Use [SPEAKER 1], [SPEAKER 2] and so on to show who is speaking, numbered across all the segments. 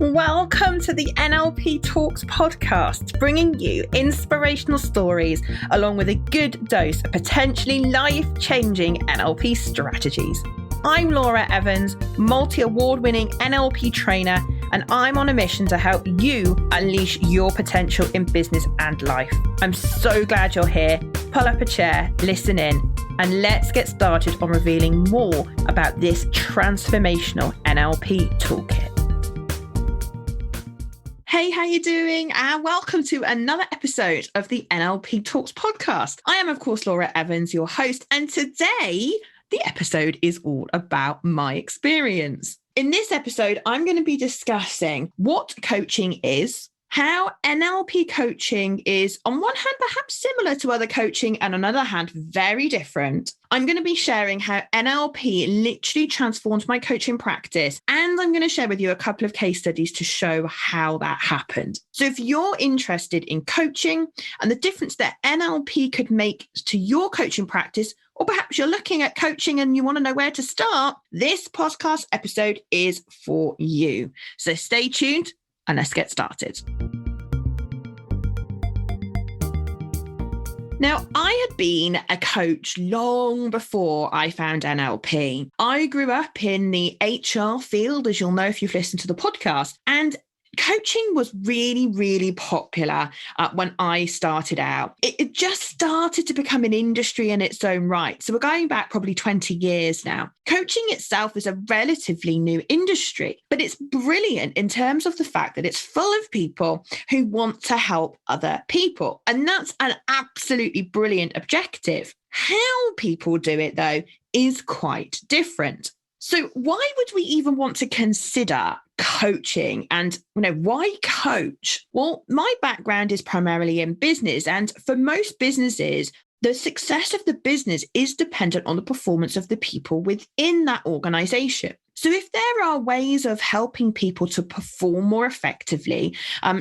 [SPEAKER 1] Welcome to the NLP Talks podcast, bringing you inspirational stories along with a good dose of potentially life-changing NLP strategies. I'm Laura Evans, multi-award-winning NLP trainer, and I'm on a mission to help you unleash your potential in business and life. I'm so glad you're here. Pull up a chair, listen in, and let's get started on revealing more about this transformational NLP toolkit. Hey, how you doing? And welcome to another episode of the NLP Talks podcast. I am, of course, Laura Evans, your host, and today the episode is all about my experience. In this episode, I'm going to be discussing what coaching is, how NLP coaching is, on one hand, perhaps similar to other coaching, and on the other hand, very different. I'm going to be sharing how NLP literally transformed my coaching practice, and I'm going to share with you a couple of case studies to show how that happened. So if you're interested in coaching and the difference that NLP could make to your coaching practice, or perhaps you're looking at coaching and you want to know where to start, this podcast episode is for you. So stay tuned and let's get started. Now, I had been a coach long before I found NLP. I grew up in the HR field, as you'll know if you've listened to the podcast, and coaching was really, really popular when I started out. It just started to become an industry in its own right. So we're going back probably 20 years now. Coaching itself is a relatively new industry, but it's brilliant in terms of the fact that it's full of people who want to help other people. And that's an absolutely brilliant objective. How people do it, though, is quite different. So why would we even want to consider coaching? And why coach? Well, my background is primarily in business, and for most businesses, the success of the business is dependent on the performance of the people within that organization. So if there are ways of helping people to perform more effectively,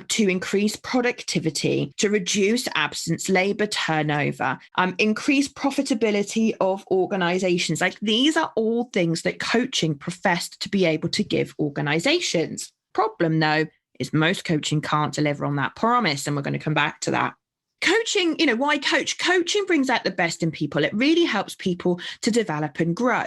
[SPEAKER 1] to increase productivity, to reduce absence, labor turnover, increase profitability of organizations, like these are all things that coaching professed to be able to give organizations. Problem, though, is most coaching can't deliver on that promise, and we're going to come back to that. Coaching, why coach? Coaching brings out the best in people. It really helps people to develop and grow.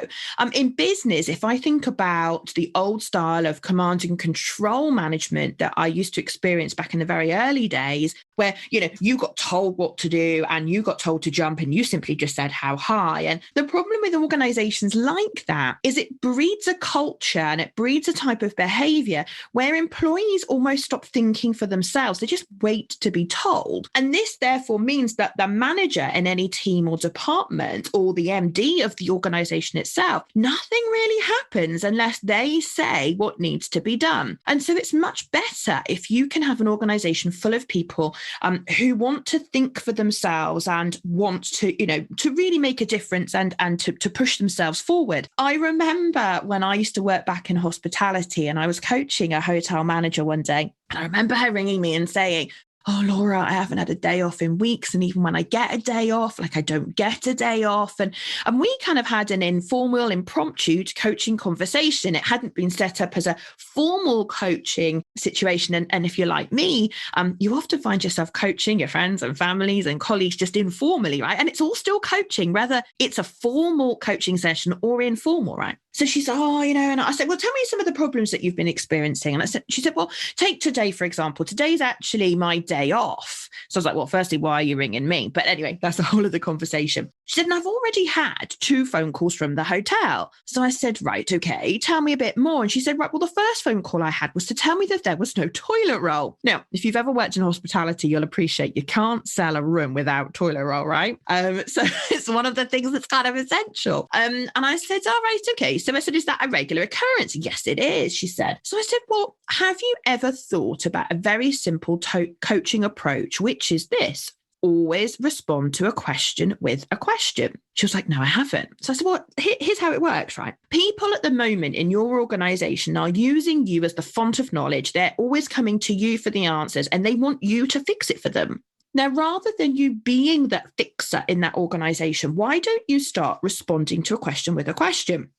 [SPEAKER 1] In business, if I think about the old style of command and control management that I used to experience back in the very early days, where, you got told what to do and you got told to jump and you simply just said how high. And the problem with organizations like that is it breeds a culture and it breeds a type of behavior where employees almost stop thinking for themselves. They just wait to be told. And this therefore means that the manager in any team or department or the MD of the organization itself, nothing really happens unless they say what needs to be done. And so it's much better if you can have an organization full of people who want to think for themselves and want to, to really make a difference and to push themselves forward. I remember when I used to work back in hospitality and I was coaching a hotel manager one day, and I remember her ringing me and saying, "Oh, Laura, I haven't had a day off in weeks. And even when I get a day off, I don't get a day off." And we kind of had an informal, impromptu coaching conversation. It hadn't been set up as a formal coaching situation. And if you're like me, you often find yourself coaching your friends and families and colleagues just informally, right? And it's all still coaching, whether it's a formal coaching session or informal, right? So she said, and I said, well, tell me some of the problems that you've been experiencing. And she said, well, take today, for example. Today's actually my day off. So I was like, well, firstly, why are you ringing me? But anyway, that's the whole of the conversation. She said, and I've already had 2 phone calls from the hotel. So I said, right, okay, tell me a bit more. And she said, right, well, the first phone call I had was to tell me that there was no toilet roll. Now, if you've ever worked in hospitality, you'll appreciate you can't sell a room without toilet roll, right? So it's one of the things that's kind of essential. And I said, all right, okay. So I said, is that a regular occurrence? Yes, it is, she said. So I said, well, have you ever thought about a very simple coaching approach, which is this? Always respond to a question with a question. She was like, no, I haven't. So I said, well, here's how it works, right? People at the moment in your organization are using you as the font of knowledge. They're always coming to you for the answers and they want you to fix it for them. Now, rather than you being that fixer in that organization, why don't you start responding to a question with a question?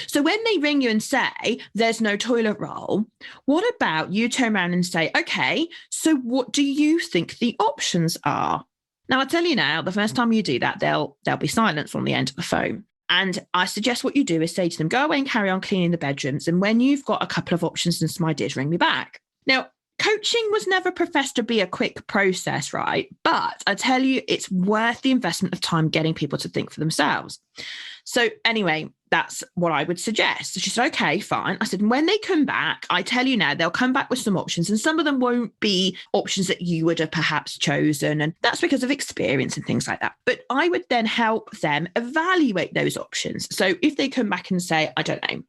[SPEAKER 1] So when they ring you and say there's no toilet roll, what about you turn around and say, okay, so what do you think the options are? Now, I tell you now, the first time you do that, there'll be silence on the end of the phone. And I suggest what you do is say to them, go away and carry on cleaning the bedrooms. And when you've got a couple of options and some ideas, ring me back. Now, coaching was never professed to be a quick process, right? But I tell you, it's worth the investment of time getting people to think for themselves. So anyway, that's what I would suggest. She said, okay, fine. I said, when they come back, I tell you now, they'll come back with some options, and some of them won't be options that you would have perhaps chosen. And that's because of experience and things like that. But I would then help them evaluate those options. So if they come back and say, I don't know,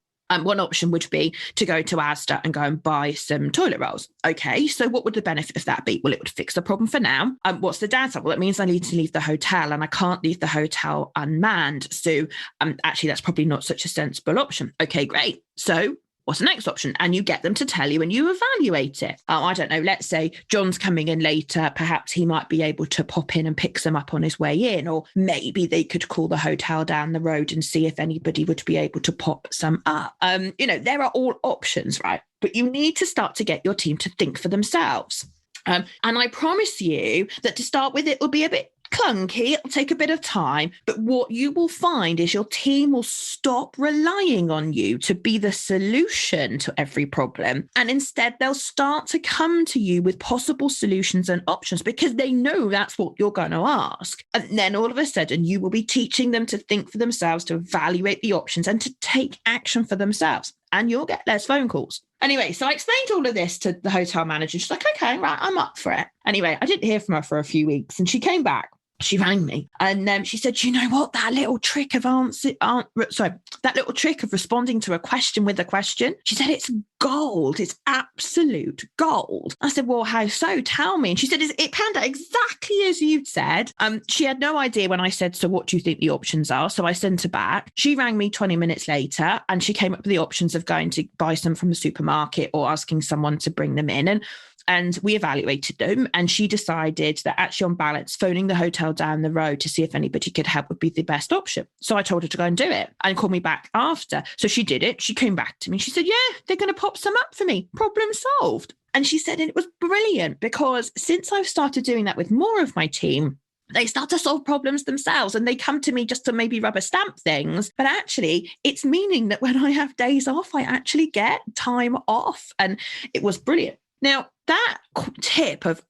[SPEAKER 1] one option would be to go to Asda and go and buy some toilet rolls. Okay, so what would the benefit of that be? Well, it would fix the problem for now. What's the downside? Well, it means I need to leave the hotel, and I can't leave the hotel unmanned. So actually, that's probably not such a sensible option. Okay, great. So what's the next option? And you get them to tell you and you evaluate it. I don't know, let's say John's coming in later. Perhaps he might be able to pop in and pick some up on his way in, or maybe they could call the hotel down the road and see if anybody would be able to pop some up. There are all options, right? But you need to start to get your team to think for themselves. And I promise you that to start with, it will be a bit clunky, it'll take a bit of time, but what you will find is your team will stop relying on you to be the solution to every problem, and instead they'll start to come to you with possible solutions and options because they know that's what you're going to ask. And then all of a sudden you will be teaching them to think for themselves, to evaluate the options and to take action for themselves, and you'll get less phone calls. Anyway, so I explained all of this to the hotel manager. She's like, okay, right, I'm up for it. Anyway, I didn't hear from her for a few weeks, and she came back. She rang me and she said, you know what, that little trick of responding to a question with a question, she said, it's gold. It's absolute gold. I said, well, how so? Tell me. And she said, it panned out exactly as you'd said. She had no idea when I said, so what do you think the options are? So I sent her back. She rang me 20 minutes later and she came up with the options of going to buy some from the supermarket or asking someone to bring them in. And we evaluated them, and she decided that actually on balance, phoning the hotel down the road to see if anybody could help would be the best option. So I told her to go and do it and call me back after. So she did it. She came back to me. She said, yeah, they're going to pop some up for me. Problem solved. And she said, and it was brilliant because since I've started doing that with more of my team, they start to solve problems themselves and they come to me just to maybe rubber stamp things. But actually, it's meaning that when I have days off, I actually get time off. And it was brilliant. Now, that tip of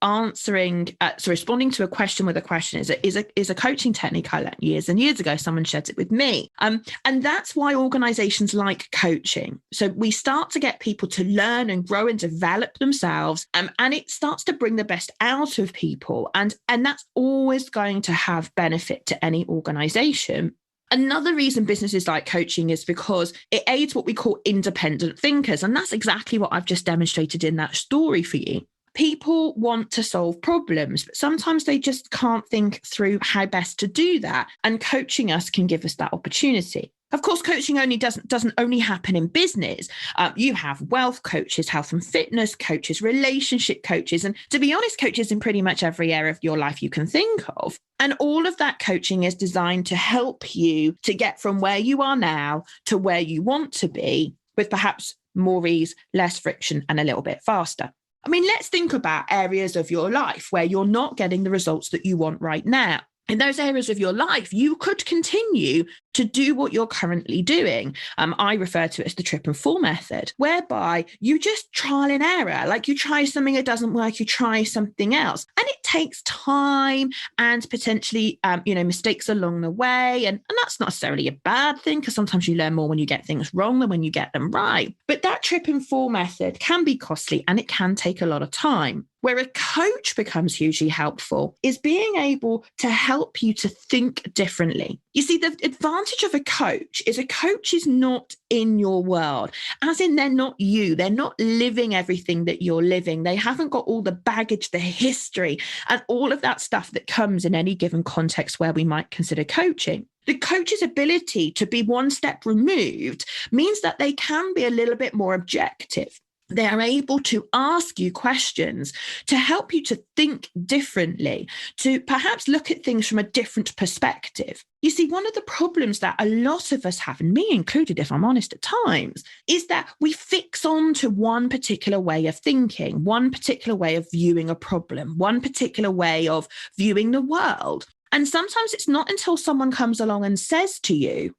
[SPEAKER 1] responding to a question with a question is a coaching technique I learned years and years ago. Someone shared it with me. And that's why organizations like coaching. So we start to get people to learn and grow and develop themselves. And it starts to bring the best out of people. And that's always going to have benefit to any organization. Another reason businesses like coaching is because it aids what we call independent thinkers. And that's exactly what I've just demonstrated in that story for you. People want to solve problems, but sometimes they just can't think through how best to do that. And coaching us can give us that opportunity. Of course, coaching doesn't only happen in business. You have wealth coaches, health and fitness coaches, relationship coaches, and to be honest, coaches in pretty much every area of your life you can think of. And all of that coaching is designed to help you to get from where you are now to where you want to be with perhaps more ease, less friction, and a little bit faster. I mean, let's think about areas of your life where you're not getting the results that you want right now. In those areas of your life, you could continue to do what you're currently doing. I refer to it as the trip and fall method, whereby you just trial and error. Like you try something that doesn't work, you try something else. And it takes time and potentially, mistakes along the way. And that's not necessarily a bad thing because sometimes you learn more when you get things wrong than when you get them right. But that trip and fall method can be costly and it can take a lot of time. Where a coach becomes hugely helpful is being able to help you to think differently. You see, the advantage of a coach is not in your world, as in they're not you. They're not living everything that you're living. They haven't got all the baggage, the history, and all of that stuff that comes in any given context where we might consider coaching. The coach's ability to be one step removed means that they can be a little bit more objective. They are able to ask you questions to help you to think differently, to perhaps look at things from a different perspective. You see, one of the problems that a lot of us have, and me included, if I'm honest at times, is that we fix on to one particular way of thinking, one particular way of viewing a problem, one particular way of viewing the world. And sometimes it's not until someone comes along and says to you,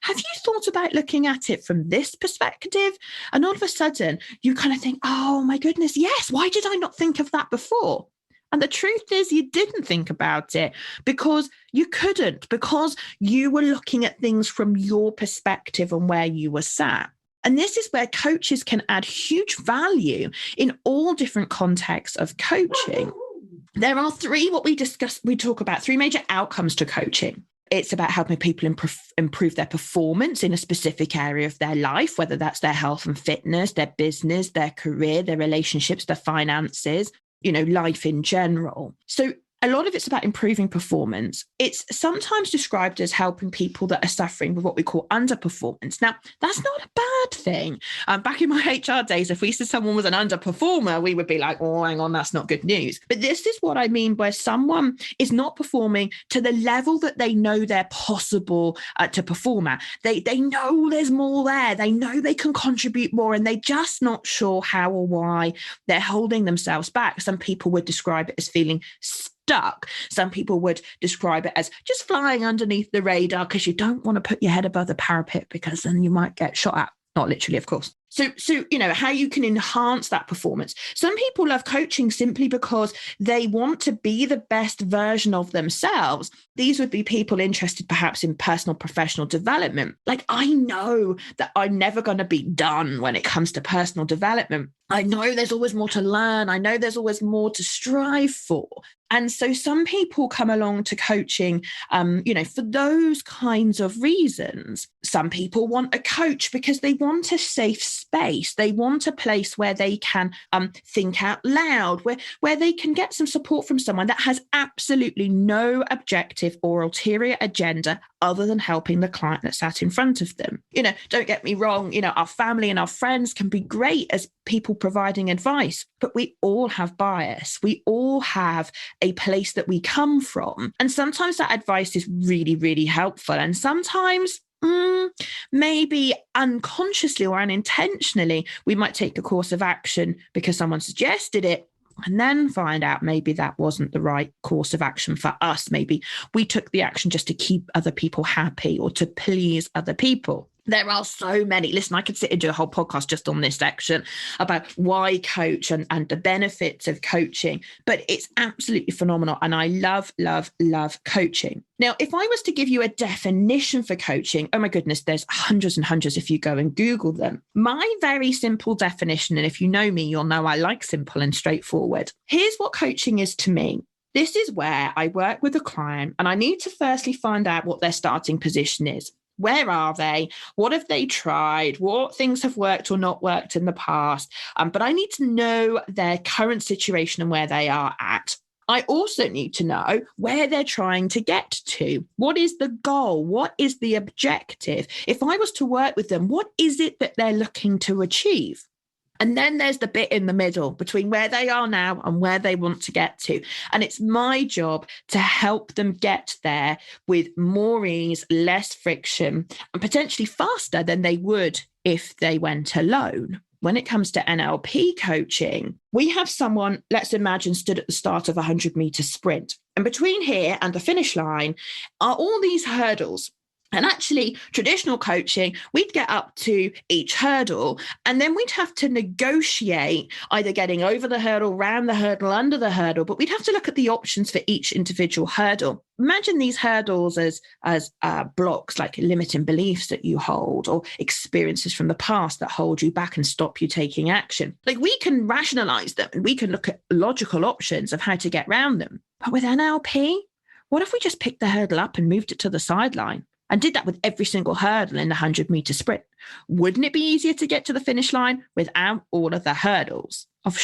[SPEAKER 1] have you thought about looking at it from this perspective? And all of a sudden, you kind of think, oh my goodness, yes, why did I not think of that before? And the truth is, you didn't think about it because you couldn't, because you were looking at things from your perspective and where you were sat. And this is where coaches can add huge value in all different contexts of coaching. There are three major outcomes to coaching. It's about helping people improve their performance in a specific area of their life, whether that's their health and fitness, their business, their career, their relationships, their finances, life in general. So a lot of it's about improving performance. It's sometimes described as helping people that are suffering with what we call underperformance. Now, that's not a bad thing. Back in my HR days, if we said someone was an underperformer, we would be like, oh, hang on, that's not good news. But this is what I mean where someone is not performing to the level that they know they're possible to perform at. They know there's more there. They know they can contribute more, and they're just not sure how or why they're holding themselves back. Some people would describe it as feeling stuck. Some people would describe it as just flying underneath the radar because you don't want to put your head above the parapet because then you might get shot at. Not literally, of course. So, how you can enhance that performance. Some people love coaching simply because they want to be the best version of themselves. These would be people interested perhaps in personal, professional development. Like, I know that I'm never going to be done when it comes to personal development. I know there's always more to learn. I know there's always more to strive for. And so some people come along to coaching, for those kinds of reasons. Some people want a coach because they want a safe space. They want a place where they can think out loud, where they can get some support from someone that has absolutely no objective or ulterior agenda other than helping the client that sat in front of them. Don't get me wrong, our family and our friends can be great as people providing advice, but we all have bias. We all have a place that we come from. And sometimes that advice is really, really helpful. And sometimes maybe unconsciously or unintentionally, we might take a course of action because someone suggested it, and then find out maybe that wasn't the right course of action for us. Maybe we took the action just to keep other people happy or to please other people. There are so many. Listen, I could sit and do a whole podcast just on this section about why coach and the benefits of coaching, but it's absolutely phenomenal. And I love, love, love coaching. Now, if I was to give you a definition for coaching, oh my goodness, there's hundreds and hundreds if you go and Google them. My very simple definition, and if you know me, you'll know I like simple and straightforward. Here's what coaching is to me. This is where I work with a client and I need to firstly find out what their starting position is. Where are they? What have they tried? What things have worked or not worked in the past? But I need to know their current situation and where they are at. I also need to know where they're trying to get to. What is the goal? What is the objective? If I was to work with them, what is it that they're looking to achieve? And then there's the bit in the middle between where they are now and where they want to get to. And it's my job to help them get there with more ease, less friction, and potentially faster than they would if they went alone. When it comes to NLP coaching, we have someone, let's imagine, stood at the start of a 100-meter sprint. And between here and the finish line are all these hurdles. And actually, traditional coaching, we'd get up to each hurdle, and then we'd have to negotiate either getting over the hurdle, round the hurdle, under the hurdle, but we'd have to look at the options for each individual hurdle. Imagine these hurdles as blocks, like limiting beliefs that you hold or experiences from the past that hold you back and stop you taking action. Like, we can rationalize them and we can look at logical options of how to get around them. But with NLP, what if we just picked the hurdle up and moved it to the sideline? And did that with every single hurdle in the 100-meter sprint? Wouldn't it be easier to get to the finish line without all of the hurdles? Of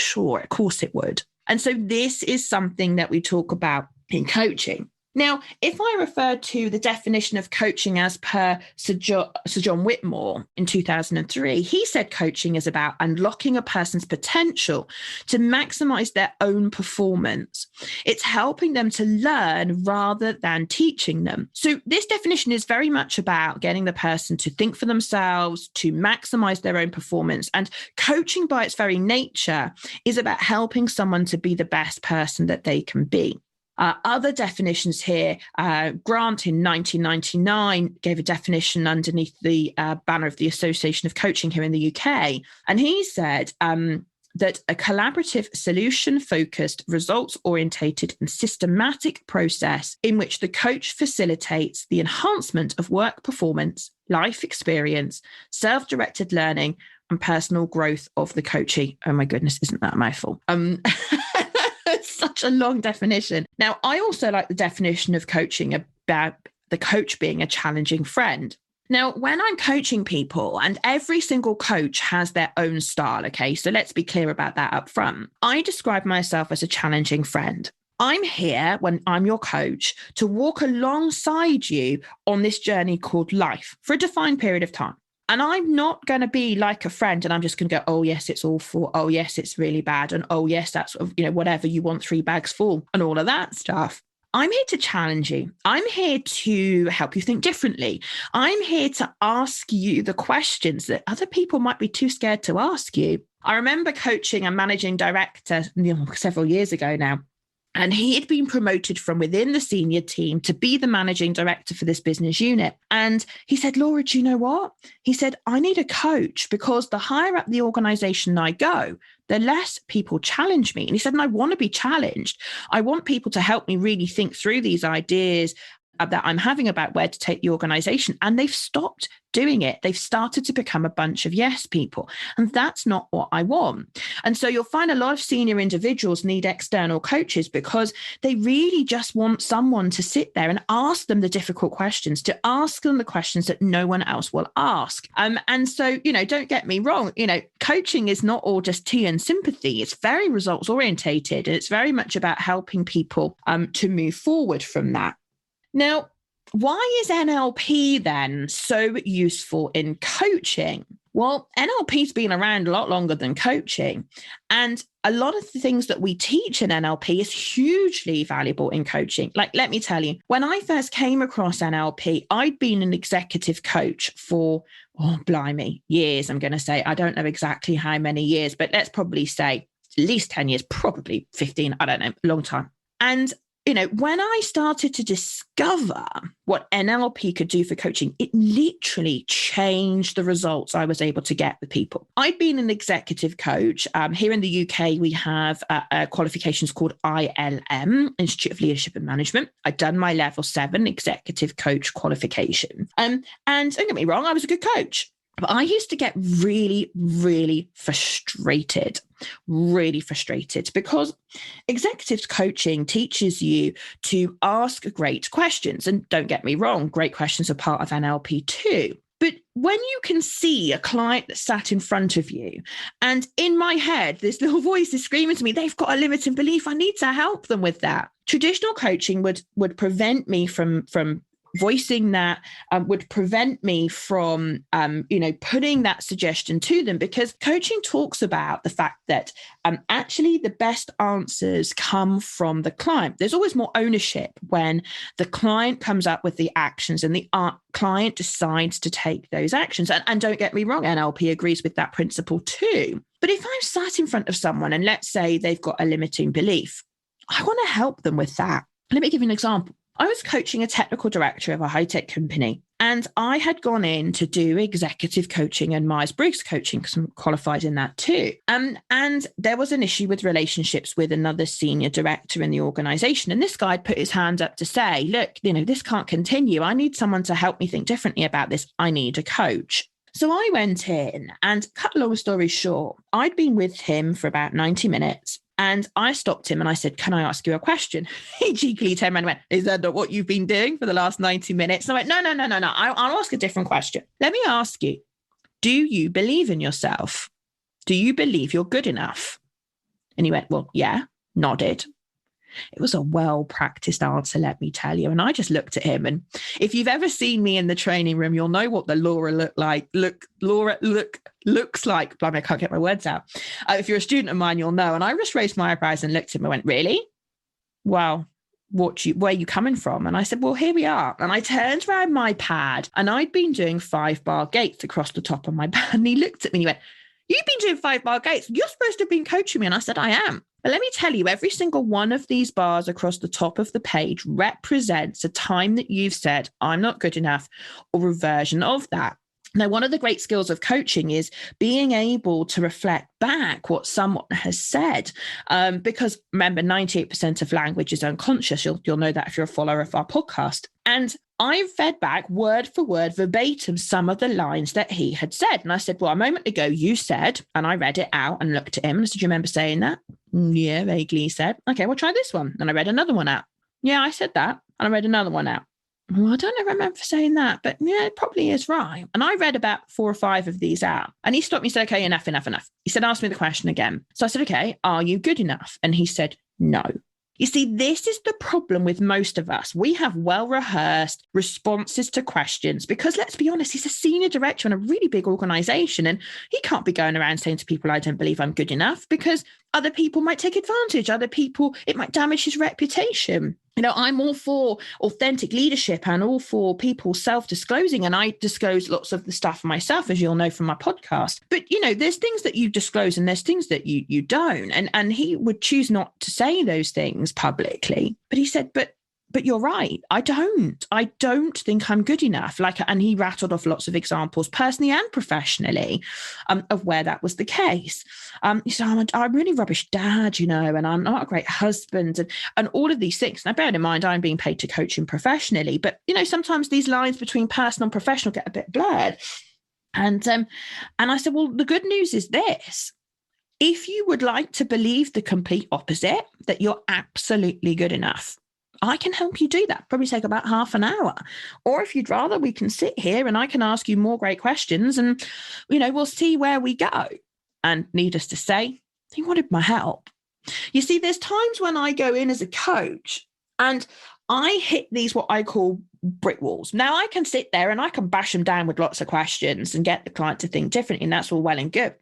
[SPEAKER 1] course it would. And so this is something that we talk about in coaching. Now, if I refer to the definition of coaching as per Sir John Whitmore in 2003, he said coaching is about unlocking a person's potential to maximize their own performance. It's helping them to learn rather than teaching them. So this definition is very much about getting the person to think for themselves, to maximize their own performance. And coaching by its very nature is about helping someone to be the best person that they can be. Other definitions here, Grant in 1999 gave a definition underneath the banner of the Association of Coaching here in the UK. And he said that a collaborative, solution-focused, results-orientated and systematic process in which the coach facilitates the enhancement of work performance, life experience, self-directed learning and personal growth of the coachee. Oh my goodness, isn't that a mouthful? Such a long definition. Now, I also like the definition of coaching about the coach being a challenging friend. Now, when I'm coaching people, and every single coach has their own style, okay? So let's be clear about that up front. I describe myself as a challenging friend. I'm here when I'm your coach to walk alongside you on this journey called life for a defined period of time. And I'm not going to be like a friend and I'm just going to go, oh, yes, it's awful. Oh, yes, it's really bad. And oh, yes, that's, whatever you want 3 bags full and all of that stuff. I'm here to challenge you. I'm here to help you think differently. I'm here to ask you the questions that other people might be too scared to ask you. I remember coaching a managing director several years ago now. And he had been promoted from within the senior team to be the managing director for this business unit. And he said, Laura, do you know what? He said, I need a coach because the higher up the organization I go, the less people challenge me. And he said, and I want to be challenged. I want people to help me really think through these ideas that I'm having about where to take the organization. And they've stopped doing it. They've started to become a bunch of yes people. And that's not what I want. And so you'll find a lot of senior individuals need external coaches because they really just want someone to sit there and ask them the difficult questions, to ask them the questions that no one else will ask. And so, don't get me wrong, coaching is not all just tea and sympathy. It's very results orientated. And it's very much about helping people to move forward from that. Now, why is NLP then so useful in coaching? Well, NLP's been around a lot longer than coaching. And a lot of the things that we teach in NLP is hugely valuable in coaching. Like, let me tell you, when I first came across NLP, I'd been an executive coach for, years, I'm going to say. I don't know exactly how many years, but let's probably say at least 10 years, probably 15, I don't know, a long time. And when I started to discover what NLP could do for coaching, it literally changed the results I was able to get with people. I'd been an executive coach. Here in the UK, we have qualifications called ILM, Institute of Leadership and Management. I'd done my level 7 executive coach qualification. And don't get me wrong, I was a good coach. But I used to get really, really frustrated because executive coaching teaches you to ask great questions. And don't get me wrong, great questions are part of NLP too. But when you can see a client that sat in front of you, and in my head, this little voice is screaming to me, they've got a limiting belief, I need to help them with that. Traditional coaching would prevent me from voicing that, would prevent me from, putting that suggestion to them, because coaching talks about the fact that actually the best answers come from the client. There's always more ownership when the client comes up with the actions and the client decides to take those actions. And don't get me wrong, NLP agrees with that principle too. But if I'm sat in front of someone and let's say they've got a limiting belief, I want to help them with that. Let me give you an example. I was coaching a technical director of a high-tech company, and I had gone in to do executive coaching and Myers-Briggs coaching because I'm qualified in that too. And there was an issue with relationships with another senior director in the organization. And this guy put his hand up to say, look, this can't continue. I need someone to help me think differently about this. I need a coach. So I went in and, cut a long story short, I'd been with him for about 90 minutes. And I stopped him and I said, can I ask you a question? He cheekily turned around and went, is that not what you've been doing for the last 90 minutes? And I went, no. I'll ask a different question. Let me ask you, do you believe in yourself? Do you believe you're good enough? And he went, well, yeah, nodded. It was a well-practiced answer, let me tell you. And I just looked at him. And if you've ever seen me in the training room, you'll know what the Laura looks like. Blimey, I can't get my words out. If you're a student of mine, you'll know. And I just raised my eyebrows and looked at him and went, really? Well, where are you coming from? And I said, well, here we are. And I turned around my pad and I'd been doing 5-bar gates across the top of my pad. And he looked at me and he went, you've been doing 5-bar gates. You're supposed to have been coaching me. And I said, I am. But let me tell you, every single one of these bars across the top of the page represents a time that you've said, I'm not good enough, or a version of that. Now, one of the great skills of coaching is being able to reflect back what someone has said, because remember, 98% of language is unconscious. You'll know that if you're a follower of our podcast. And I fed back word for word, verbatim, some of the lines that he had said. And I said, well, a moment ago, you said, and I read it out and looked at him and I said, do you remember saying that? Yeah, vaguely, he said. Okay, well, try this one. And I read another one out. Yeah, I said that. And I read another one out. Well, I don't remember saying that, but yeah, it probably is right. And I read about 4 or 5 of these out. And he stopped me and said, okay, enough. He said, ask me the question again. So I said, okay, are you good enough? And he said, no. You see, this is the problem with most of us. We have well-rehearsed responses to questions because, let's be honest, he's a senior director in a really big organization and he can't be going around saying to people, I don't believe I'm good enough, because other people might take advantage. Other people, it might damage his reputation. You know, I'm all for authentic leadership and all for people self-disclosing. And I disclose lots of the stuff myself, as you'll know from my podcast. But, you know, there's things that you disclose and there's things that you don't. And he would choose not to say those things publicly. But he said, but you're right. I don't think I'm good enough. And he rattled off lots of examples, personally and professionally, of where that was the case. He said, I'm a really rubbish dad, you know, and I'm not a great husband, and all of these things. Now, bear in mind, I'm being paid to coach him professionally, but you know, sometimes these lines between personal and professional get a bit blurred. And I said, well, the good news is this. If you would like to believe the complete opposite, that you're absolutely good enough, I can help you do that. Probably take about half an hour. Or if you'd rather, we can sit here and I can ask you more great questions and, you know, we'll see where we go. And needless to say, he wanted my help. You see, there's times when I go in as a coach and I hit these, what I call brick walls. Now I can sit there and I can bash them down with lots of questions and get the client to think differently. And that's all well and good.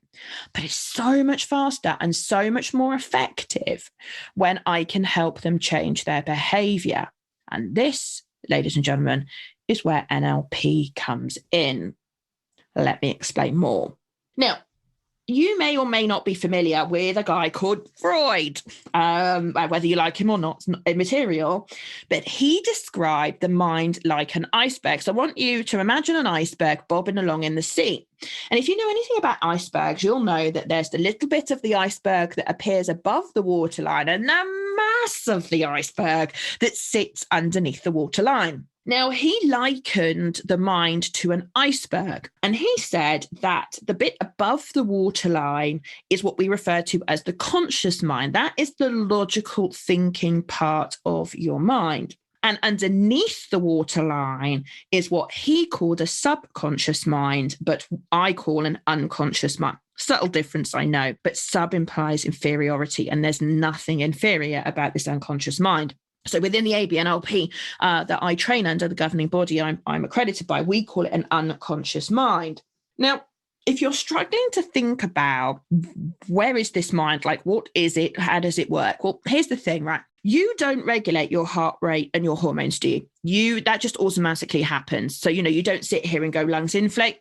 [SPEAKER 1] But it's so much faster and so much more effective when I can help them change their behavior. And this, ladies and gentlemen, is where NLP comes in. Let me explain more. Now, you may or may not be familiar with a guy called Freud. Whether you like him or not, it's not immaterial. But he described the mind like an iceberg. So I want you to imagine an iceberg bobbing along in the sea. And if you know anything about icebergs, you'll know that there's the little bit of the iceberg that appears above the waterline and the mass of the iceberg that sits underneath the waterline. Now, he likened the mind to an iceberg, and he said that the bit above the waterline is what we refer to as the conscious mind. That is the logical thinking part of your mind. And underneath the waterline is what he called a subconscious mind, but I call an unconscious mind. Subtle difference, I know, but sub implies inferiority, and there's nothing inferior about this unconscious mind. So within the ABNLP that I train under, the governing body I'm accredited by, we call it an unconscious mind. Now, if you're struggling to think about where is this mind, like what is it, how does it work? Well, here's the thing, right? You don't regulate your heart rate and your hormones, do you? That just automatically happens. So, you know, you don't sit here and go lungs inflate,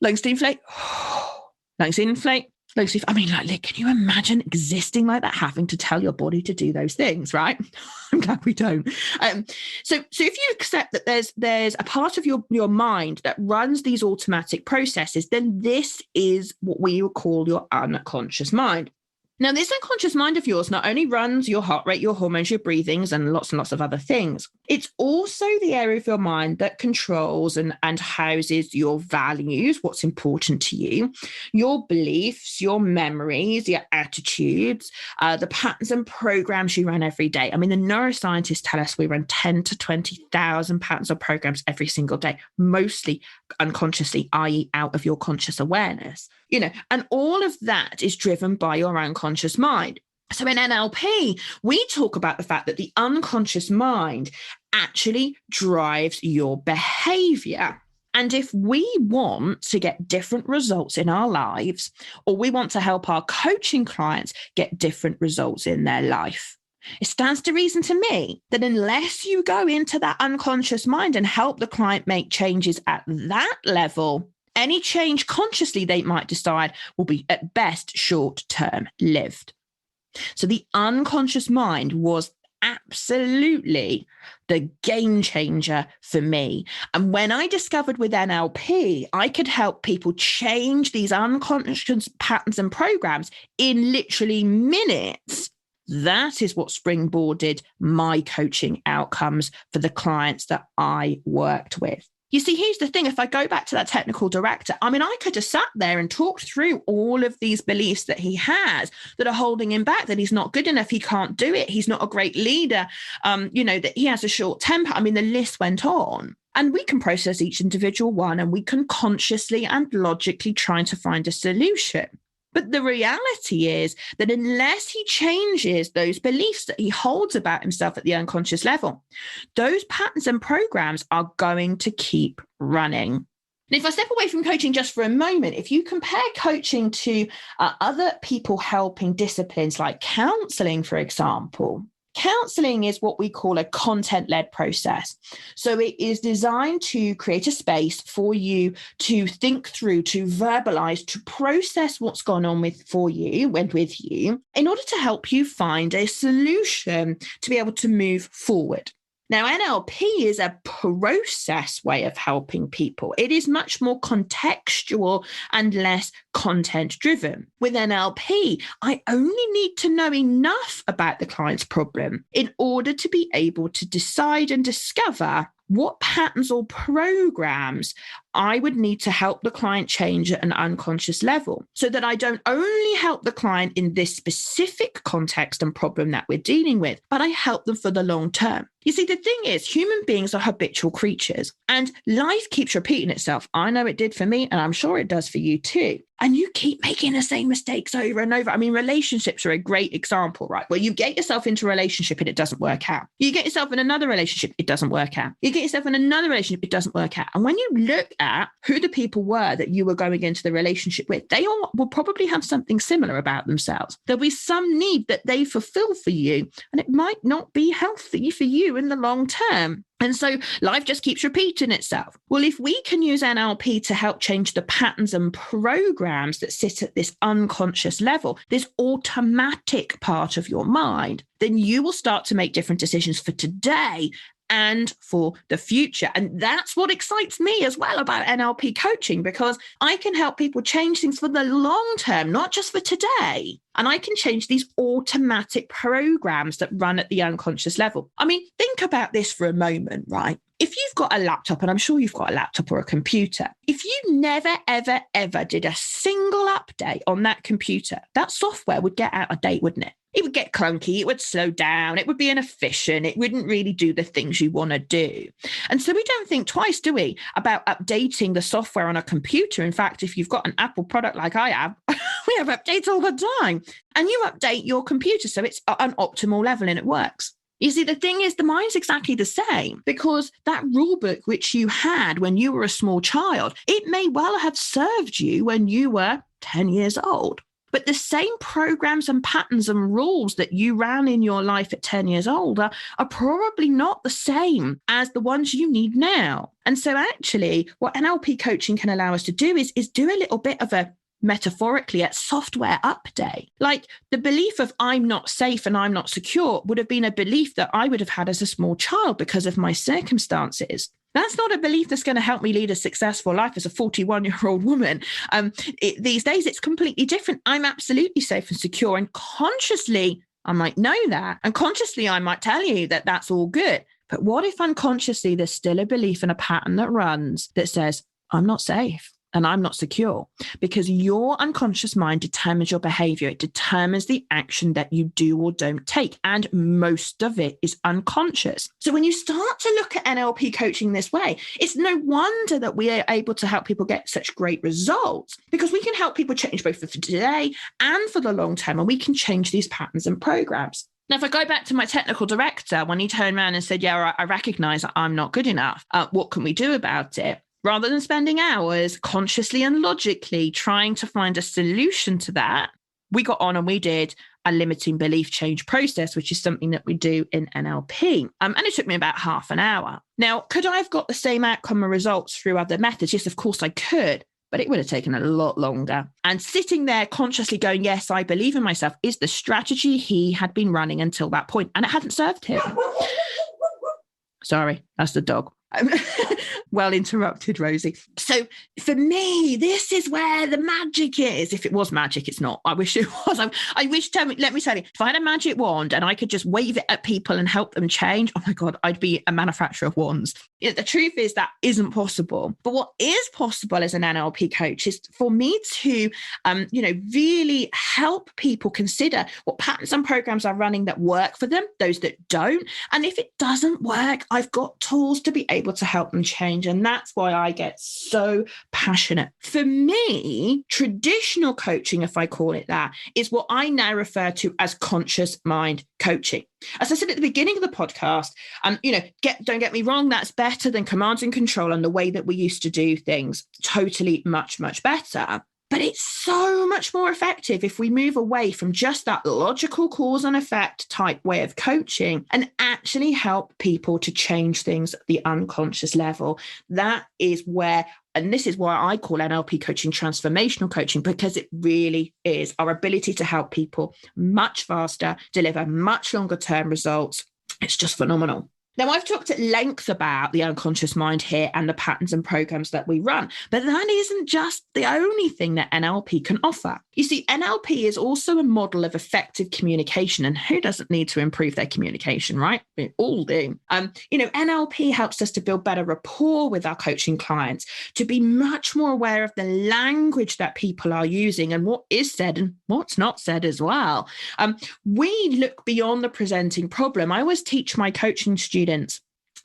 [SPEAKER 1] lungs deflate, lungs inflate. I mean, like, can you imagine existing like that, having to tell your body to do those things, right? I'm glad we don't. So if you accept that there's a part of your mind that runs these automatic processes, then this is what we would call your unconscious mind. Now, this unconscious mind of yours not only runs your heart rate, your hormones, your breathings, and lots of other things. It's also the area of your mind that controls and houses your values, what's important to you, your beliefs, your memories, your attitudes, the patterns and programs you run every day. I mean, the neuroscientists tell us we run 10 to 20,000 patterns or programs every single day, mostly unconsciously, i.e. out of your conscious awareness. You know, and all of that is driven by your unconscious mind. So in NLP, we talk about the fact that the unconscious mind actually drives your behavior. And if we want to get different results in our lives, or we want to help our coaching clients get different results in their life, it stands to reason to me that unless you go into that unconscious mind and help the client make changes at that level, any change consciously they might decide will be at best short-term lived. So the unconscious mind was absolutely the game changer for me. And when I discovered with NLP, I could help people change these unconscious patterns and programs in literally minutes. That is what springboarded my coaching outcomes for the clients that I worked with. You see, here's the thing. If I go back to that technical director, I mean, I could have sat there and talked through all of these beliefs that he has that are holding him back, that he's not good enough, he can't do it, he's not a great leader, that he has a short temper. I mean, the list went on. And we can process each individual one and we can consciously and logically try to find a solution. But the reality is that unless he changes those beliefs that he holds about himself at the unconscious level, those patterns and programs are going to keep running. And if I step away from coaching just for a moment, if you compare coaching to other people helping disciplines like counseling, for example, counseling is what we call a content-led process. So it is designed to create a space for you to think through, to verbalize, to process what's gone on with you in order to help you find a solution to be able to move forward. Now, NLP is a process way of helping people. It is much more contextual and less content-driven. With NLP, I only need to know enough about the client's problem in order to be able to decide and discover what patterns or programs I would need to help the client change at an unconscious level, so that I don't only help the client in this specific context and problem that we're dealing with, but I help them for the long term. You see, the thing is, human beings are habitual creatures and life keeps repeating itself. I know it did for me, and I'm sure it does for you too. And you keep making the same mistakes over and over. I mean, relationships are a great example, right? Where you get yourself into a relationship and it doesn't work out. You get yourself in another relationship, it doesn't work out. You get yourself in another relationship, it doesn't work out. And when you look at who the people were that you were going into the relationship with, they all will probably have something similar about themselves. There'll be some need that they fulfill for you, and it might not be healthy for you in the long term. And so life just keeps repeating itself. Well, if we can use NLP to help change the patterns and programs that sit at this unconscious level, this automatic part of your mind, then you will start to make different decisions for today and for the future. And that's what excites me as well about NLP coaching, because I can help people change things for the long term, not just for today. And I can change these automatic programs that run at the unconscious level. I mean, think about this for a moment, right? If you've got a laptop, and I'm sure you've got a laptop or a computer, if you never, ever, ever did a single update on that computer, that software would get out of date, wouldn't it? It would get clunky, it would slow down, it would be inefficient, it wouldn't really do the things you want to do. And so we don't think twice, do we, about updating the software on a computer. In fact, if you've got an Apple product like I have, we have updates all the time. And you update your computer so it's at an optimal level and it works. You see, the thing is, the mind's exactly the same, because that rule book which you had when you were a small child, it may well have served you when you were 10 years old. But the same programs and patterns and rules that you ran in your life at 10 years old are probably not the same as the ones you need now. And so actually, what NLP coaching can allow us to do is do a little bit of a, metaphorically, a software update. Like the belief of I'm not safe and I'm not secure would have been a belief that I would have had as a small child because of my circumstances. That's not a belief that's going to help me lead a successful life as a 41-year-old woman. These days, it's completely different. I'm absolutely safe and secure. And consciously, I might know that. And consciously, I might tell you that that's all good. But what if unconsciously, there's still a belief and a pattern that runs that says, I'm not safe. and I'm not secure, because your unconscious mind determines your behavior. It determines the action that you do or don't take. And most of it is unconscious. So when you start to look at NLP coaching this way, it's no wonder that we are able to help people get such great results, because we can help people change both for today and for the long term, and we can change these patterns and programs. Now, if I go back to my technical director, when he turned around and said, yeah, I recognize that I'm not good enough, what can we do about it? Rather than spending hours consciously and logically trying to find a solution to that, we got on and we did a limiting belief change process, which is something that we do in NLP. And it took me about half an hour. Now, could I have got the same outcome or results through other methods? Yes, of course I could, but it would have taken a lot longer. And sitting there consciously going, yes, I believe in myself, is the strategy he had been running until that point, and it hadn't served him. Sorry, that's the dog. Well interrupted, Rosie. So for me, this is where the magic is. If it was magic, it's not. I wish it was. I wish, let me tell you, if I had a magic wand and I could just wave it at people and help them change, oh my God, I'd be a manufacturer of wands. The truth is that isn't possible. But what is possible as an NLP coach is for me to, really help people consider what patterns and programs are running that work for them, those that don't. And if it doesn't work, I've got tools to be able to help them change. And that's why I get so passionate. For me, traditional coaching, if I call it that, is what I now refer to as conscious mind coaching. As I said at the beginning of the podcast, don't get me wrong, that's better than command and control and the way that we used to do things. Totally much, much better. But it's so much more effective if we move away from just that logical cause and effect type way of coaching and actually help people to change things at the unconscious level. That is where, and this is why I call NLP coaching transformational coaching, because it really is our ability to help people much faster, deliver much longer term results. It's just phenomenal. Now, I've talked at length about the unconscious mind here and the patterns and programs that we run, but that isn't just the only thing that NLP can offer. You see, NLP is also a model of effective communication, and who doesn't need to improve their communication, right? We all do. NLP helps us to build better rapport with our coaching clients, to be much more aware of the language that people are using and what is said and what's not said as well. We look beyond the presenting problem. I always teach my coaching students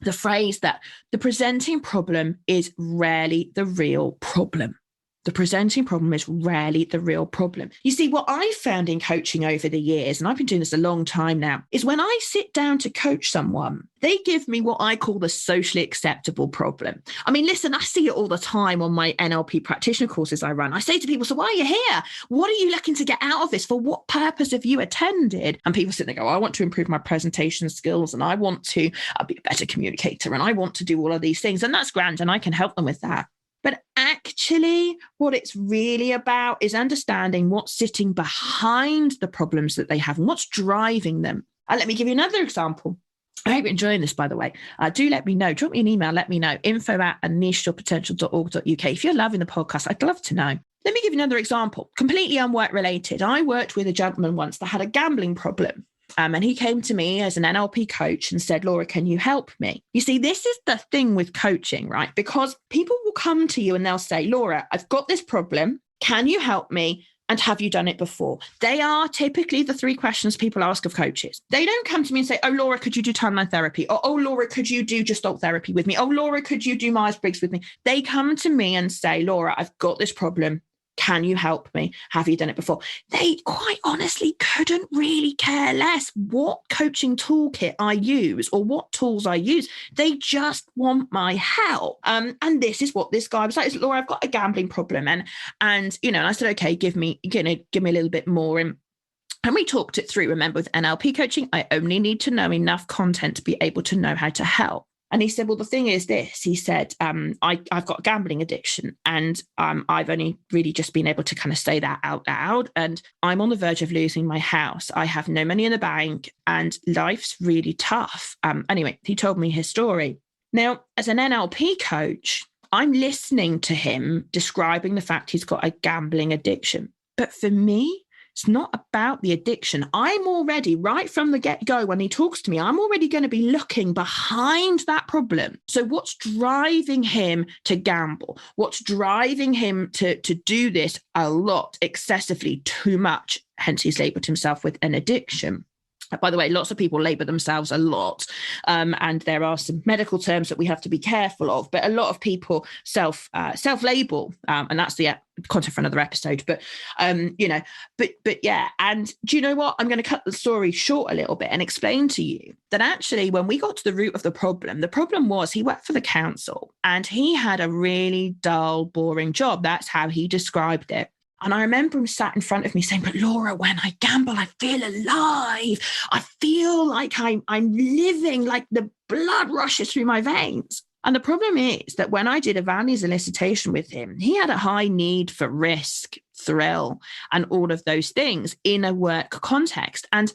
[SPEAKER 1] the phrase that the presenting problem is rarely the real problem. The presenting problem is rarely the real problem. You see, what I found in coaching over the years, and I've been doing this a long time now, is when I sit down to coach someone, they give me what I call the socially acceptable problem. I mean, listen, I see it all the time on my NLP practitioner courses I run. I say to people, so why are you here? What are you looking to get out of this? For what purpose have you attended? And people sit there and go, I want to improve my presentation skills, and I want to be a better communicator, and I want to do all of these things. And that's grand, and I can help them with that. But actually, what it's really about is understanding what's sitting behind the problems that they have and what's driving them. And let me give you another example. I hope you're enjoying this, by the way. Do let me know. Drop me an email. Let me know. info@unleashyourpotential.org.uk. If you're loving the podcast, I'd love to know. Let me give you another example, completely unwork related. I worked with a gentleman once that had a gambling problem. And he came to me as an NLP coach and said, Laura, can you help me? You see, this is the thing with coaching, right? Because people will come to you and they'll say, Laura, I've got this problem. Can you help me? And have you done it before? They are typically the three questions people ask of coaches. They don't come to me and say, oh, Laura, could you do timeline therapy? Or, oh, Laura, could you do gestalt therapy with me? Oh, Laura, could you do Myers-Briggs with me? They come to me and say, Laura, I've got this problem. Can you help me? Have you done it before? They quite honestly couldn't really care less what coaching toolkit I use or what tools I use. They just want my help. And this is what this guy was like. Laura, I've got a gambling problem. And I said, okay, give me a little bit more. And we talked it through. Remember, with NLP coaching, I only need to know enough content to be able to know how to help. And he said, well, the thing is this, he said, I've got a gambling addiction, and I've only really just been able to kind of say that out loud. And I'm on the verge of losing my house. I have no money in the bank and life's really tough. Anyway, he told me his story. Now, as an NLP coach, I'm listening to him describing the fact he's got a gambling addiction. But for me, It's not about the addiction. I'm already, right from the get-go, when he talks to me, I'm already going to be looking behind that problem. So what's driving him to gamble? What's driving him to do this a lot, excessively, too much? Hence, he's labeled himself with an addiction. By the way, lots of people label themselves a lot, and there are some medical terms that we have to be careful of. But a lot of people self-label, and that's the content for another episode. But but yeah. And do you know what? I'm going to cut the story short a little bit and explain to you that actually, when we got to the root of the problem was he worked for the council and he had a really dull, boring job. That's how he described it. And I remember him sat in front of me saying, but Laura, when I gamble, I feel alive. I feel like I'm living, like the blood rushes through my veins. And the problem is that when I did a values elicitation with him, he had a high need for risk, thrill, and all of those things in a work context. And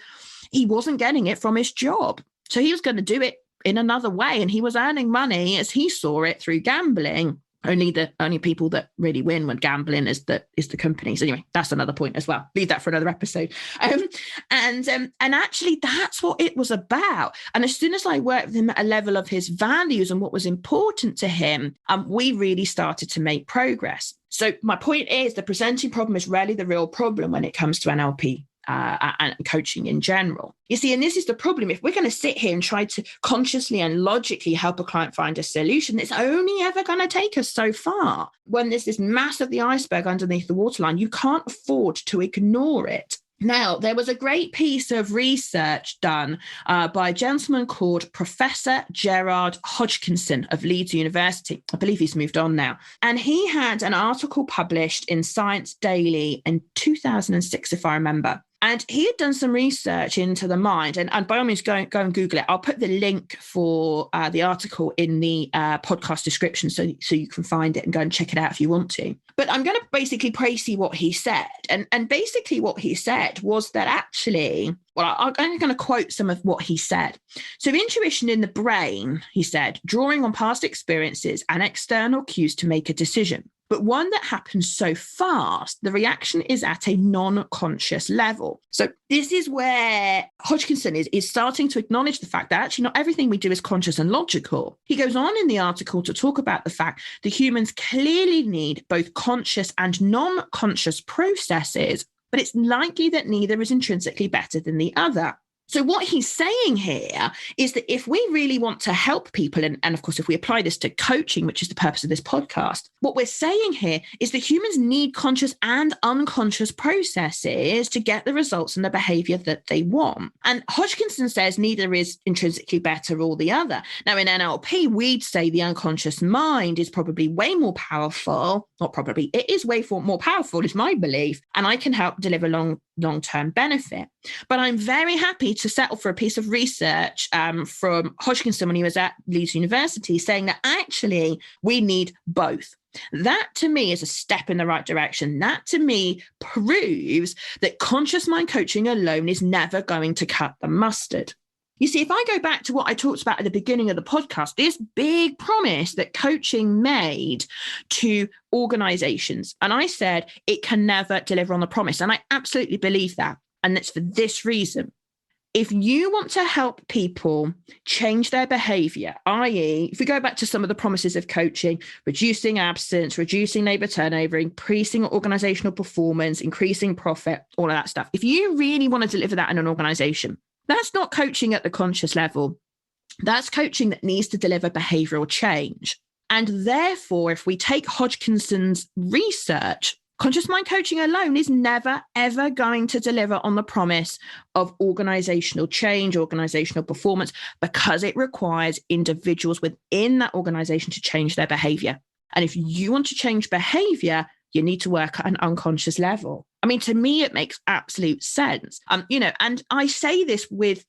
[SPEAKER 1] he wasn't getting it from his job. So he was going to do it in another way. And he was earning money as he saw it through gambling. Only people that really win when gambling is the companies. Anyway, that's another point as well. Leave that for another episode. And actually, that's what it was about. And as soon as I worked with him at a level of his values and what was important to him, we really started to make progress. So my point is, the presenting problem is rarely the real problem when it comes to NLP. And coaching in general. You see, and this is the problem. If we're going to sit here and try to consciously and logically help a client find a solution, it's only ever going to take us so far. When there's this mass of the iceberg underneath the waterline, you can't afford to ignore it. Now, there was a great piece of research done by a gentleman called Professor Gerard Hodgkinson of Leeds University. I believe he's moved on now. And he had an article published in Science Daily in 2006, if I remember. And he had done some research into the mind. And by all means, go and Google it. I'll put the link for the article in the podcast description so you can find it and go and check it out if you want to. But I'm going to basically précis what he said. And basically what he said was that actually, well, I'm going to quote some of what he said. So intuition in the brain, he said, drawing on past experiences and external cues to make a decision. But one that happens so fast, the reaction is at a non-conscious level. So this is where Hodgkinson is starting to acknowledge the fact that actually not everything we do is conscious and logical. He goes on in the article to talk about the fact that humans clearly need both conscious and non-conscious processes, but it's likely that neither is intrinsically better than the other. So what he's saying here is that if we really want to help people, and of course, if we apply this to coaching, which is the purpose of this podcast, what we're saying here is that humans need conscious and unconscious processes to get the results and the behavior that they want. And Hodgkinson says neither is intrinsically better or the other. Now, in NLP, we'd say the unconscious mind is probably way more powerful. Not probably, it is way more powerful, is my belief. And I can help deliver long-term benefit. But I'm very happy to settle for a piece of research from Hodgkinson when he was at Leeds University, saying that actually we need both. That to me is a step in the right direction. That to me proves that conscious mind coaching alone is never going to cut the mustard. You see, if I go back to what I talked about at the beginning of the podcast, this big promise that coaching made to organizations, and I said it can never deliver on the promise. And I absolutely believe that. And it's for this reason. If you want to help people change their behavior, i.e., if we go back to some of the promises of coaching, reducing absence, reducing labor turnover, increasing organizational performance, increasing profit, all of that stuff. If you really want to deliver that in an organization, that's not coaching at the conscious level. That's coaching that needs to deliver behavioral change. And therefore, if we take Hodgkinson's research, conscious mind coaching alone is never, ever going to deliver on the promise of organizational change, organizational performance, because it requires individuals within that organization to change their behavior. And if you want to change behavior, you need to work at an unconscious level. I mean, to me, it makes absolute sense. And I say this with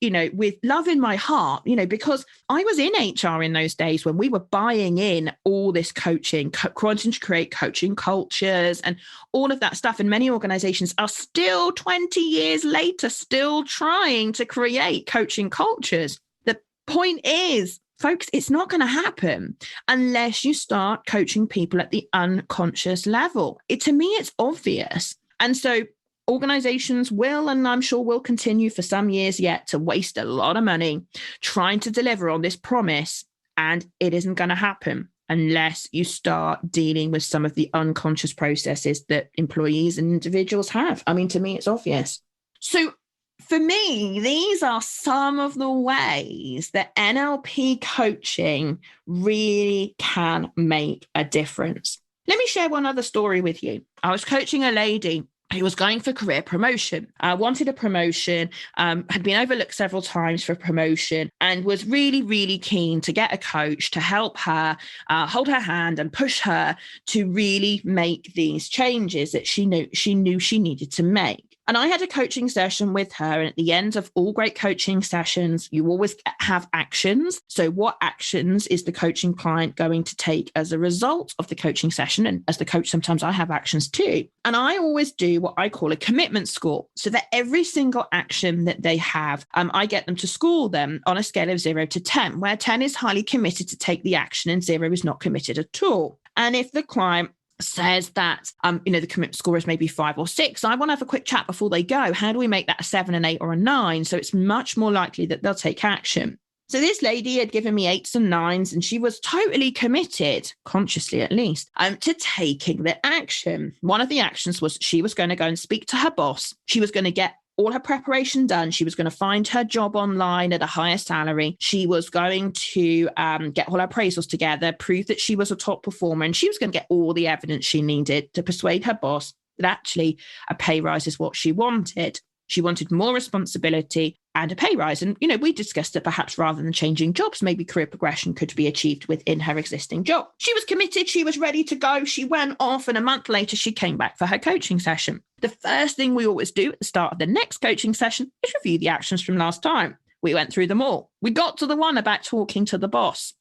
[SPEAKER 1] love in my heart, because I was in HR in those days when we were buying in all this coaching, wanting to create coaching cultures and all of that stuff. And many organizations are still 20 years later, still trying to create coaching cultures. The point is, folks, it's not going to happen unless you start coaching people at the unconscious level. To me, it's obvious. And so organizations will, and I'm sure will continue for some years yet, to waste a lot of money trying to deliver on this promise. And it isn't going to happen unless you start dealing with some of the unconscious processes that employees and individuals have. I mean, to me, it's obvious. So for me, these are some of the ways that NLP coaching really can make a difference. Let me share one other story with you. I was coaching a lady who was going for career promotion, wanted a promotion, had been overlooked several times for promotion, and was really, really keen to get a coach to help her, hold her hand and push her to really make these changes that she knew she needed to make. And I had a coaching session with her. And at the end of all great coaching sessions, you always have actions. So what actions is the coaching client going to take as a result of the coaching session? And as the coach, sometimes I have actions too. And I always do what I call a commitment score, so that every single action that they have, I get them to score them on a scale of 0 to 10, where 10 is highly committed to take the action and 0 is not committed at all. And if the client says that, the commitment score is maybe 5 or 6, I want to have a quick chat before they go. How do we make that a 7, an 8 or a 9? So it's much more likely that they'll take action. So this lady had given me 8s and 9s, and she was totally committed, consciously at least, to taking the action. One of the actions was she was going to go and speak to her boss. She was going to get all her preparation done. She was going to find her job online at a higher salary. She was going to get all her appraisals together, prove that she was a top performer, and she was going to get all the evidence she needed to persuade her boss that actually a pay rise is what she wanted. She wanted more responsibility and a pay rise. And, we discussed that perhaps rather than changing jobs, maybe career progression could be achieved within her existing job. She was committed. She was ready to go. She went off, and a month later, she came back for her coaching session. The first thing we always do at the start of the next coaching session is review the actions from last time. We went through them all. We got to the one about talking to the boss.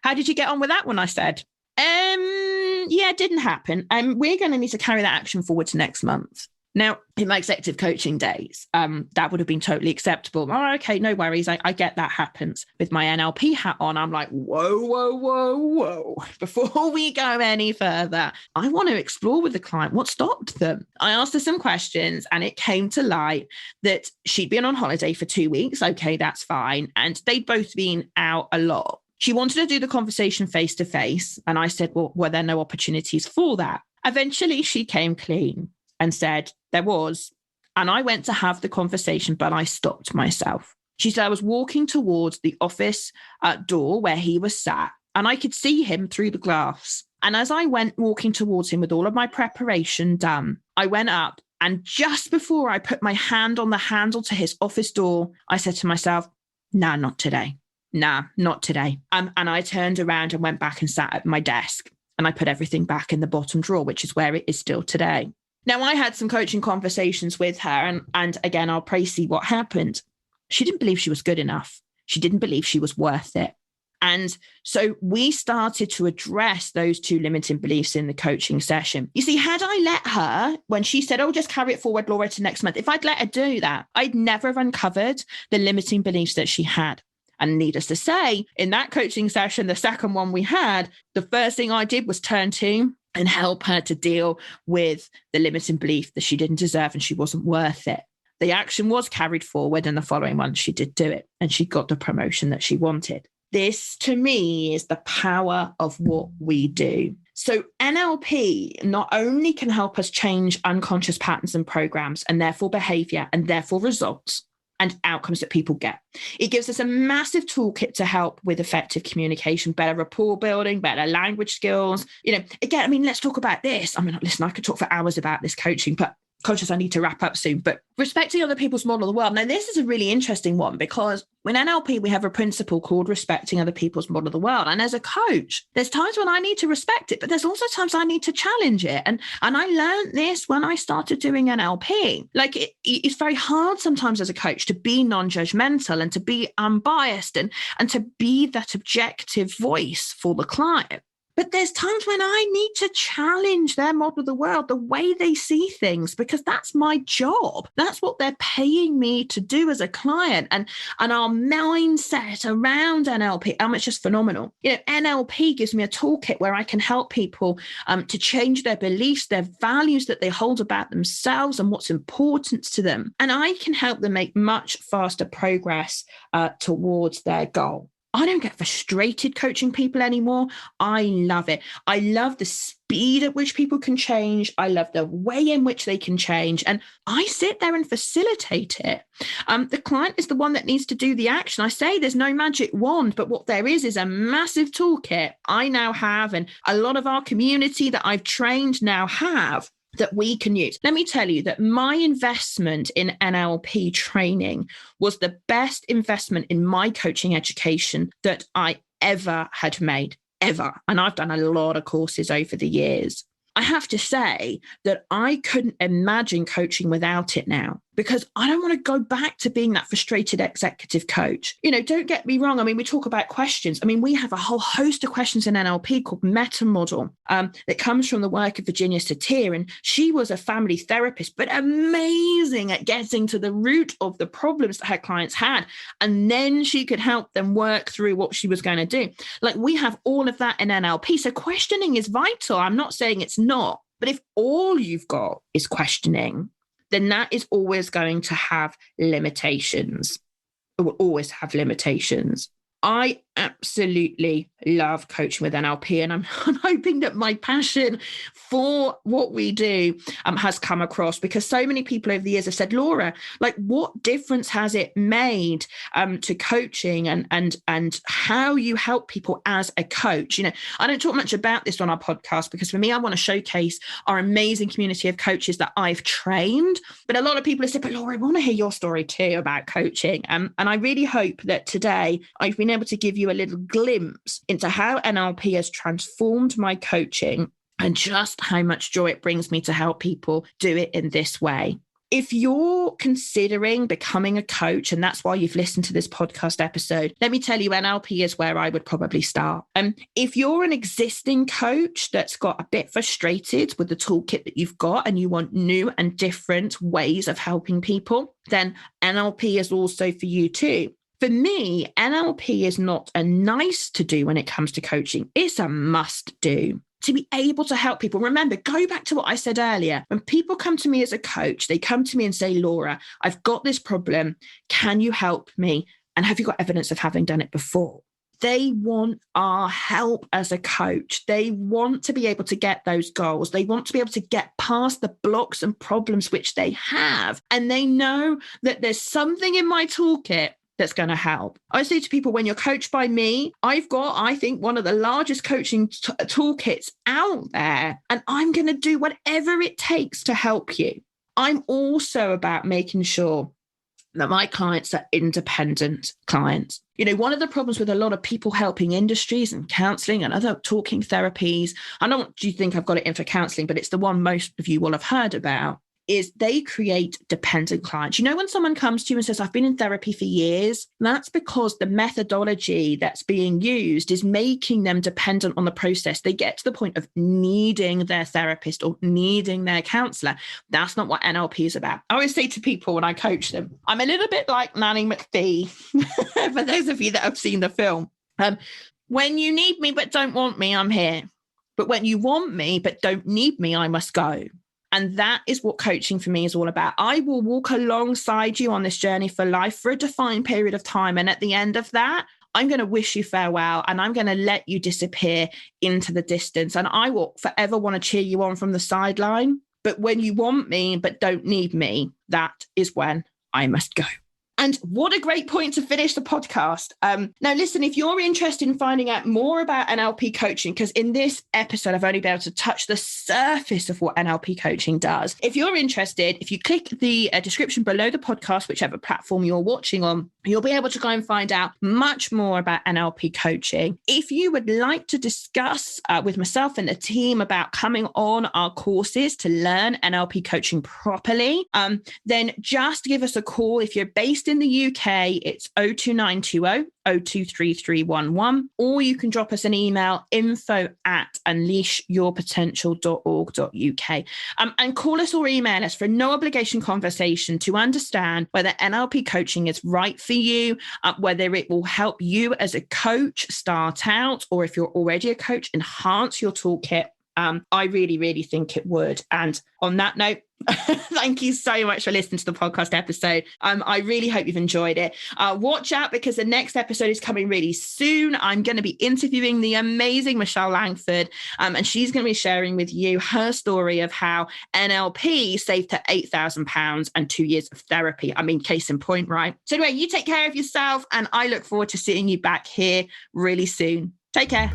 [SPEAKER 1] How did you get on with that one? I said, yeah, it didn't happen. We're going to need to carry that action forward to next month. Now, in my executive coaching days, that would have been totally acceptable. Oh, okay, no worries. I get that happens. With my NLP hat on, I'm like, whoa. Before we go any further, I want to explore with the client what stopped them. I asked her some questions, and it came to light that she'd been on holiday for 2 weeks. Okay, that's fine. And they'd both been out a lot. She wanted to do the conversation face to face. And I said, well, were there no opportunities for that? Eventually, she came clean and said there was. And I went to have the conversation, but I stopped myself. She said I was walking towards the office door where he was sat, and I could see him through the glass. And as I went walking towards him with all of my preparation done, I went up, and just before I put my hand on the handle to his office door, I said to myself, nah, not today. Nah, not today. And I turned around and went back and sat at my desk, and I put everything back in the bottom drawer, which is where it is still today. Now, I had some coaching conversations with her, and again, I'll pray see what happened. She didn't believe she was good enough. She didn't believe she was worth it. And so we started to address those two limiting beliefs in the coaching session. You see, had I let her, when she said, oh, just carry it forward, Laura, to next month, if I'd let her do that, I'd never have uncovered the limiting beliefs that she had. And needless to say, in that coaching session, the second one we had, the first thing I did was turn to and help her to deal with the limiting belief that she didn't deserve and she wasn't worth it. The action was carried forward, and the following month she did do it, and she got the promotion that she wanted. This, to me, is the power of what we do. So NLP not only can help us change unconscious patterns and programs, and therefore behavior, and therefore results and outcomes that people get. It gives us a massive toolkit to help with effective communication, better rapport building, better language skills. Again, let's talk about this. Listen, I could talk for hours about this coaching, but conscious I need to wrap up soon. But respecting other people's model of the world. Now, this is a really interesting one, because in NLP, we have a principle called respecting other people's model of the world. And as a coach, there's times when I need to respect it, but there's also times I need to challenge it. And I learned this when I started doing NLP. It's very hard sometimes as a coach to be non-judgmental and to be unbiased and to be that objective voice for the client. But there's times when I need to challenge their model of the world, the way they see things, because that's my job. That's what they're paying me to do as a client. And our mindset around NLP, it's just phenomenal. NLP gives me a toolkit where I can help people to change their beliefs, their values that they hold about themselves and what's important to them. And I can help them make much faster progress towards their goal. I don't get frustrated coaching people anymore. I love it. I love the speed at which people can change. I love the way in which they can change. And I sit there and facilitate it. The client is the one that needs to do the action. I say there's no magic wand, but what there is a massive toolkit I now have, and a lot of our community that I've trained now have, that we can use. Let me tell you that my investment in NLP training was the best investment in my coaching education that I ever had made, ever. And I've done a lot of courses over the years. I have to say that I couldn't imagine coaching without it now, because I don't want to go back to being that frustrated executive coach. Don't get me wrong. We talk about questions. We have a whole host of questions in NLP called meta model that comes from the work of Virginia Satir. And she was a family therapist, but amazing at getting to the root of the problems that her clients had. And then she could help them work through what she was going to do. Like, we have all of that in NLP. So questioning is vital. I'm not saying it's not, but if all you've got is questioning, then that is always going to have limitations. It will always have limitations. I absolutely love coaching with NLP, and I'm hoping that my passion for what we do has come across, because so many people over the years have said, Laura, like, what difference has it made to coaching and how you help people as a coach? I don't talk much about this on our podcast, because for me, I want to showcase our amazing community of coaches that I've trained. But a lot of people have said, but Laura, I want to hear your story too about coaching. And I really hope that today I've been able to give you a little glimpse into how NLP has transformed my coaching and just how much joy it brings me to help people do it in this way. If you're considering becoming a coach, and that's why you've listened to this podcast episode, let me tell you, NLP is where I would probably start. If you're an existing coach that's got a bit frustrated with the toolkit that you've got and you want new and different ways of helping people, then NLP is also for you too. For me, NLP is not a nice to do when it comes to coaching. It's a must do. To be able to help people. Remember, go back to what I said earlier. When people come to me as a coach, they come to me and say, Laura, I've got this problem. Can you help me? And have you got evidence of having done it before? They want our help as a coach. They want to be able to get those goals. They want to be able to get past the blocks and problems which they have. And they know that there's something in my toolkit that's going to help. I say to people, when you're coached by me, I've got, I think, one of the largest coaching toolkits out there, and I'm going to do whatever it takes to help you. I'm also about making sure that my clients are independent clients. One of the problems with a lot of people helping industries and counseling and other talking therapies, I don't want you to think I've got it in for counseling, but it's the one most of you will have heard about, is they create dependent clients. When someone comes to you and says, I've been in therapy for years, that's because the methodology that's being used is making them dependent on the process. They get to the point of needing their therapist or needing their counselor. That's not what NLP is about. I always say to people when I coach them, I'm a little bit like Nanny McPhee, for those of you that have seen the film. When you need me but don't want me, I'm here. But when you want me but don't need me, I must go. And that is what coaching for me is all about. I will walk alongside you on this journey for life for a defined period of time. And at the end of that, I'm going to wish you farewell and I'm going to let you disappear into the distance. And I will forever want to cheer you on from the sideline. But when you want me but don't need me, that is when I must go. And what a great point to finish the podcast. Now, listen, if you're interested in finding out more about NLP coaching, because in this episode, I've only been able to touch the surface of what NLP coaching does. If you're interested, if you click the description below the podcast, whichever platform you're watching on, you'll be able to go and find out much more about NLP coaching. If you would like to discuss with myself and the team about coming on our courses to learn NLP coaching properly, then just give us a call. If you're based in the UK, it's 02920 023311, or you can drop us an email, info@unleashyourpotential.org.uk. And call us or email us for a no obligation conversation to understand whether NLP coaching is right for you, whether it will help you as a coach start out, or if you're already a coach, enhance your toolkit. I really, really think it would. And on that note, thank you so much for listening to the podcast episode. I really hope you've enjoyed it. Watch out, because the next episode is coming really soon. I'm going to be interviewing the amazing Michelle Langford, and she's going to be sharing with you her story of how NLP saved her £8,000 and 2 years of therapy. I mean, case in point, right? So anyway, you take care of yourself, and I look forward to seeing you back here really soon. Take care.